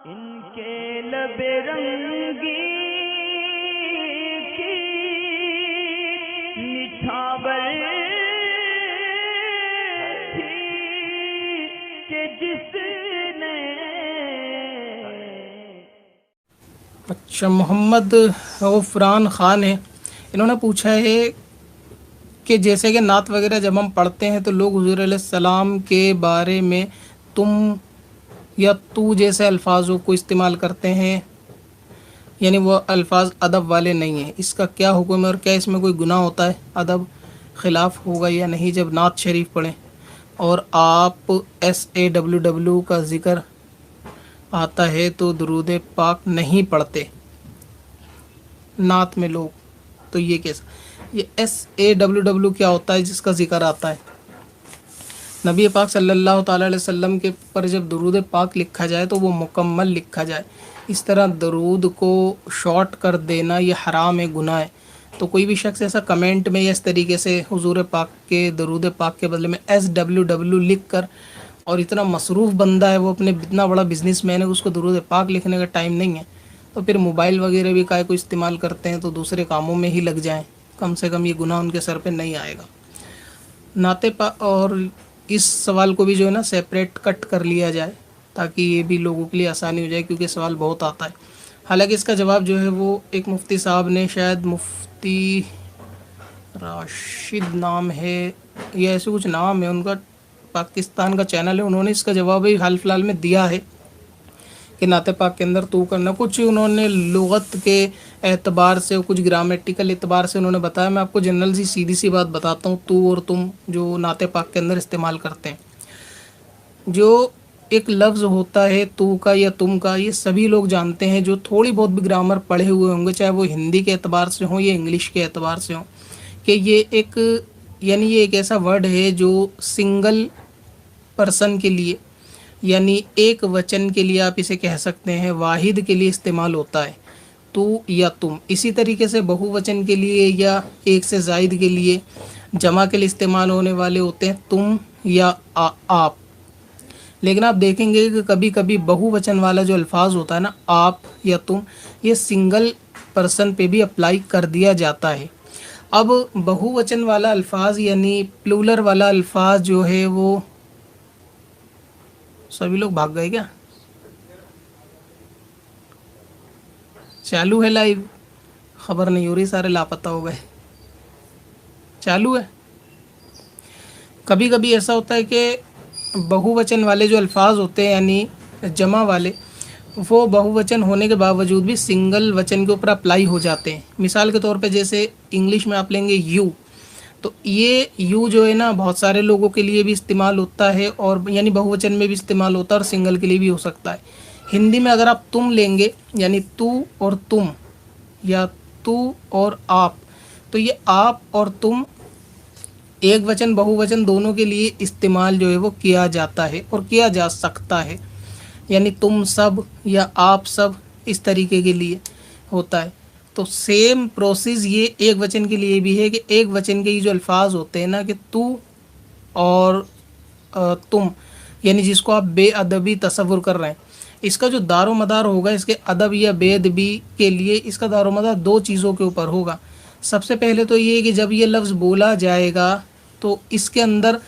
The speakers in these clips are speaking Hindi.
इनके लबे रंगी की निछावर थी कि जिसने। अच्छा, मोहम्मद गफरान ख़ान है, इन्होंने पूछा है कि जैसे कि नात वगैरह जब हम पढ़ते हैं तो लोग हुज़ूर अलैहिस्सलाम के बारे में तुम या तू जैसे अल्फाजों को इस्तेमाल करते हैं, यानी वो अल्फाज अदब वाले नहीं हैं। इसका क्या हुक्म है और क्या इसमें कोई गुनाह होता है, अदब ख़िलाफ़ होगा या नहीं जब नात शरीफ पढ़ें? और आप SAW का ज़िक्र आता है तो दुरूद पाक नहीं पढ़ते नात में लोग, तो ये कैसा? ये SAW क्या होता है जिसका ज़िक्र आता है? नबी पाक सल्लल्लाहु ताला अलैहि वसल्लम के पर जब दुरूद पाक लिखा जाए तो वो मुकम्मल लिखा जाए। इस तरह दरूद को शॉर्ट कर देना ये हराम है, गुनाह है। तो कोई भी शख्स ऐसा कमेंट में या इस तरीके से हुजूर पाक के दरूद पाक के बदले में SWW लिख कर, और इतना मसरूफ़ बंदा है वो, अपने इतना बड़ा बिजनेसमैन है, उसको दरूद पाक लिखने का टाइम नहीं है, तो फिर मोबाइल वगैरह भी काय को इस्तेमाल करते हैं तो दूसरे कामों में ही लग जाएं। कम से कम ये गुनाह उनके सर पे नहीं आएगा। नाते पाक और इस सवाल को भी जो है ना सेपरेट कट कर लिया जाए ताकि ये भी लोगों के लिए आसानी हो जाए, क्योंकि सवाल बहुत आता है। हालांकि इसका जवाब जो है वो एक मुफ्ती साहब ने, शायद मुफ्ती राशिद नाम है या ऐसे कुछ नाम है उनका, पाकिस्तान का चैनल है, उन्होंने इसका जवाब ही हाल फिलहाल में दिया है कि नाते पाक के अंदर तू करना। कुछ उन्होंने लुगत के एतबार से, कुछ ग्रामेटिकल एतबार से उन्होंने बताया। मैं आपको जनरल सी सीधी सी बात बताता हूँ, तू और तुम जो नाते पाक के अंदर इस्तेमाल करते हैं, जो एक लफ्ज़ होता है तू का या तुम का, ये सभी लोग जानते हैं जो थोड़ी बहुत भी ग्रामर पढ़े हुए होंगे, चाहे वो हिंदी के एतबार से हों या इंग्लिश के एतबार से हों, कि ये एक, यानी ये एक ऐसा वर्ड है जो सिंगल पर्सन के लिए, यानी एक वचन के लिए आप इसे कह सकते हैं, वाहिद के लिए इस्तेमाल होता है तू या तुम। इसी तरीके से बहुवचन के लिए या एक से ज़ायद के लिए, जमा के लिए इस्तेमाल होने वाले होते हैं तुम या आप। लेकिन आप देखेंगे कि कभी कभी बहुवचन वाला जो अल्फाज होता है ना, आप या तुम, ये सिंगल पर्सन पे भी अप्लाई कर दिया जाता है। अब बहुवचन वाला अल्फाज यानी प्लूरल वाला अल्फाज जो है वो, सभी लोग भाग गए क्या? चालू है लाइव? खबर नहीं हो रही, सारे लापता हो गए। चालू है। कभी कभी ऐसा होता है कि बहुवचन वाले जो अल्फाज होते हैं यानी जमा वाले, वो बहुवचन होने के बावजूद भी सिंगल वचन के ऊपर अप्लाई हो जाते हैं। मिसाल के तौर पे जैसे इंग्लिश में आप लेंगे यू, तो ये यू जो है ना बहुत सारे लोगों के लिए भी इस्तेमाल होता है, और यानी बहुवचन में भी इस्तेमाल होता है और सिंगल के लिए भी हो सकता है। हिंदी में अगर आप तुम लेंगे यानी तू और तुम या तू और आप, तो ये आप और तुम एक वचन बहुवचन दोनों के लिए इस्तेमाल जो है वो किया जाता है और किया जा सकता है। यानी तुम सब या आप सब इस तरीके के लिए होता है। तो सेम प्रोसेस ये एक वचन के लिए भी है कि एक वचन के ये जो अल्फाज होते हैं ना कि तू और तुम, यानी जिसको आप बेअदबी तसव्वुर कर रहे हैं, इसका जो दारो मदार होगा इसके अदब या बेअदबी के लिए, इसका दारो मदार दो चीज़ों के ऊपर होगा। सबसे पहले तो ये कि जब ये लफ्ज़ बोला जाएगा तो इसके अंदर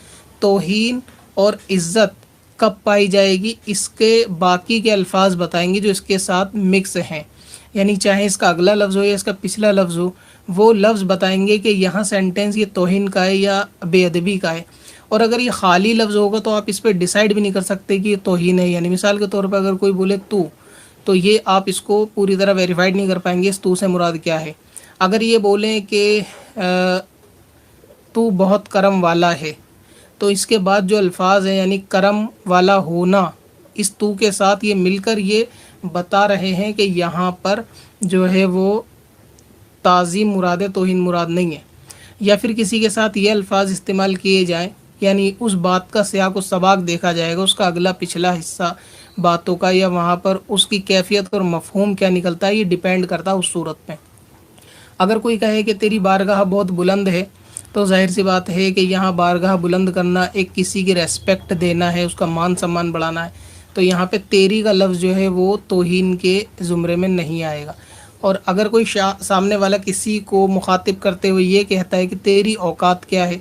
तौहीन और इज़्ज़त कब पाई जाएगी, इसके बाकी के अल्फाज बताएंगे जो इसके साथ मिक्स हैं। यानी चाहे इसका अगला लफ्ज़ हो या इसका पिछला लफ्ज़ हो, वो लफ्ज़ बताएंगे कि यहाँ सेंटेंस ये तौहीन का है या बेअदबी का है। और अगर ये खाली लफ्ज़ होगा तो आप इस पर डिसाइड भी नहीं कर सकते कि ये तौहीन है। यानी मिसाल के तौर पर अगर कोई बोले तू, तो ये आप इसको पूरी तरह वेरीफाइड नहीं कर पाएंगे इस तू से मुराद क्या है। अगर ये बोलें कि तू बहुत करम वाला है, तो इसके बाद जो अल्फाज हैं यानी करम वाला होना, इस तू के साथ ये मिलकर ये बता रहे हैं कि यहाँ पर जो है वो ताज़ीम मुराद है, तौहीन मुराद नहीं है। या फिर किसी के साथ ये अल्फाज इस्तेमाल किए जाएं, यानी उस बात का सियाक व सबाक देखा जाएगा, उसका अगला पिछला हिस्सा बातों का, या वहाँ पर उसकी कैफियत और मफ़हूम क्या निकलता है, ये डिपेंड करता है उस सूरत पे। अगर कोई कहे कि तेरी बारगाह बहुत बुलंद है, तो जाहिर सी बात है कि यहाँ बारगाह बुलंद करना एक किसी की रेस्पेक्ट देना है, उसका मान सम्मान बढ़ाना है। तो यहाँ पे तेरी का लफ्ज़ जो है वो तौहीन के ज़ुमरे में नहीं आएगा। और अगर कोई सामने वाला किसी को मुखातिब करते हुए ये कहता है कि तेरी औकात क्या है,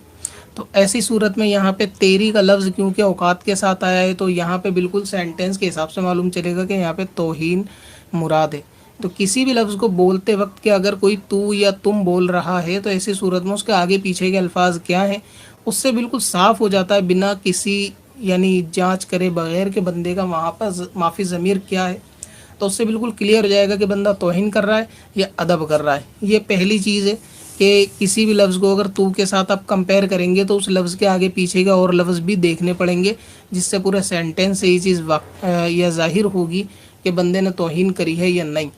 तो ऐसी सूरत में यहाँ पे तेरी का लफ्ज़ क्योंकि औकात के साथ आया है, तो यहाँ पे बिल्कुल सेंटेंस के हिसाब से मालूम चलेगा कि यहाँ पे तौहीन मुराद है। तो किसी भी लफ्ज़ को बोलते वक्त के अगर कोई तू या तुम बोल रहा है, तो ऐसी सूरत में उसके आगे पीछे के अल्फाज क्या हैं उससे बिल्कुल साफ़ हो जाता है, बिना किसी यानी जांच करे बगैर के बंदे का वहाँ पर माफ़ी ज़मीर क्या है, तो उससे बिल्कुल क्लियर हो जाएगा कि बंदा तौहीन कर रहा है या अदब कर रहा है। ये पहली चीज़ है कि किसी भी लफ्ज़ को अगर तू के साथ आप कंपेयर करेंगे तो उस लफ्ज़ के आगे पीछे का और लफ्ज़ भी देखने पड़ेंगे, जिससे पूरे सेंटेंस से ये चीज़ या ज़ाहिर होगी कि बंदे ने तौहीन करी है या नहीं।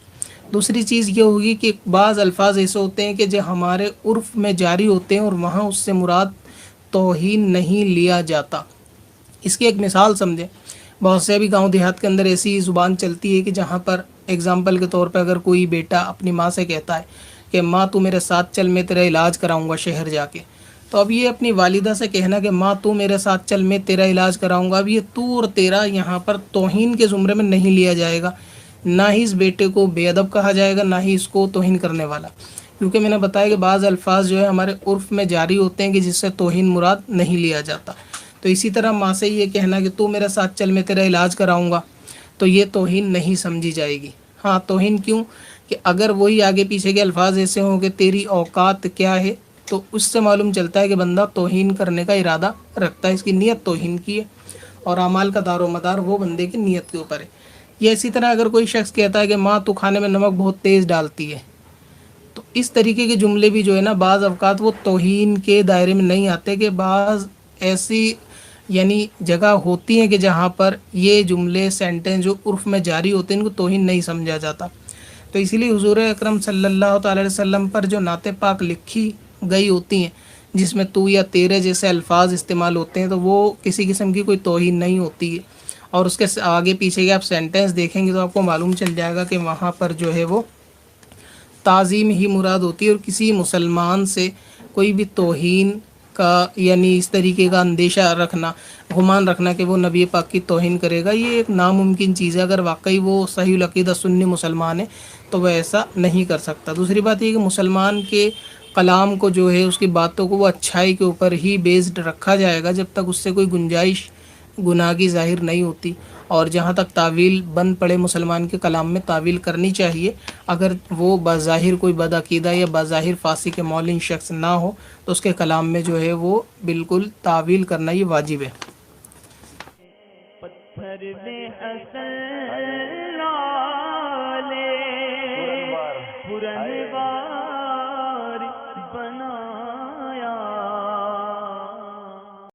दूसरी चीज़ ये होगी कि बाज़ अल्फाज ऐसे होते हैं कि जो हमारे उर्फ़ में जारी होते हैं और वहाँ उससे मुराद तौहीन नहीं लिया जाता। इसकी एक मिसाल समझें, बहुत से अभी गांव देहात के अंदर ऐसी ज़ुबान चलती है कि जहाँ पर एग्ज़ाम्पल के तौर पर अगर कोई बेटा अपनी माँ से कहता है कि माँ तू मेरे साथ चल, मैं तेरा इलाज कराऊंगा शहर जाके, तो अब ये अपनी वालिदा से कहना कि माँ तू मेरे साथ चल, मैं तेरा इलाज कराऊंगा, अब ये तू और तेरा यहाँ पर तौहीन के ज़ुमरे में नहीं लिया जाएगा। ना ही इस बेटे को बेअदब कहा जाएगा, ना ही इसको तौहीन करने वाला, क्योंकि मैंने बताया कि बाज़ अल्फाज जो है हमारे उर्फ़ में जारी होते हैं कि जिससे तौहीन मुराद नहीं लिया जाता। तो इसी तरह माँ से ये कहना कि तू मेरे साथ चल, मैं तेरा इलाज कराऊंगा, तो ये तौहीन नहीं समझी जाएगी। हाँ, तौहीन क्यों कि अगर वही आगे पीछे के अल्फाज ऐसे हों कि तेरी औकात क्या है, तो उससे मालूम चलता है कि बंदा तौहीन करने का इरादा रखता है, इसकी नीयत तौहीन की है और अमाल का दारो मदार वो बंदे की नीयत के ऊपर है। ये इसी तरह अगर कोई शख्स कहता है कि माँ तू खाने में नमक बहुत तेज़ डालती है, तो इस तरीके के जुमले भी जो है ना बाज़ अवकात वो तौहीन के दायरे में नहीं आते, कि बाज़ ऐसी यानी जगह होती हैं कि जहाँ पर ये जुमले सेंटेंस जो उर्फ़ में जारी होते हैं इनको तौहीन नहीं समझा जाता। तो इसीलिए हुज़ूर अकरम सल्लल्लाहु अलैहि वसल्लम पर जो नाते पाक लिखी गई होती हैं जिसमें तू या तेरे जैसे अल्फाज इस्तेमाल होते हैं, तो वो किसी किस्म की कोई तौहीन नहीं होती है। और उसके आगे पीछे के आप सेंटेंस देखेंगे तो आपको मालूम चल जाएगा कि वहाँ पर जो है वो ताज़ीम ही मुराद होती है, और किसी मुसलमान से कोई भी तौहीन का यानी इस तरीके का अंदेशा रखना, गुमान रखना कि वो नबी पाक की तौहीन करेगा, ये एक नामुमकिन चीज़ है। अगर वाकई वो सही अक़ीदा सुन्नी मुसलमान है तो वह ऐसा नहीं कर सकता। दूसरी बात ये कि मुसलमान के कलाम को जो है उसकी बातों को वो अच्छाई के ऊपर ही बेस्ड रखा जाएगा जब तक उससे कोई गुंजाइश गुनाह की ज़ाहिर नहीं होती। और जहाँ तक तावील बन पड़े, मुसलमान के कलाम में तावील करनी चाहिए, अगर वो बाज़ाहिर कोई बदअक़ीदा या बाज़ाहिर फासिक के मौलिन शख्स ना हो तो उसके कलाम में जो है वो बिल्कुल तावील करना ये वाजिब है। पत्थर में असल नाले पुरन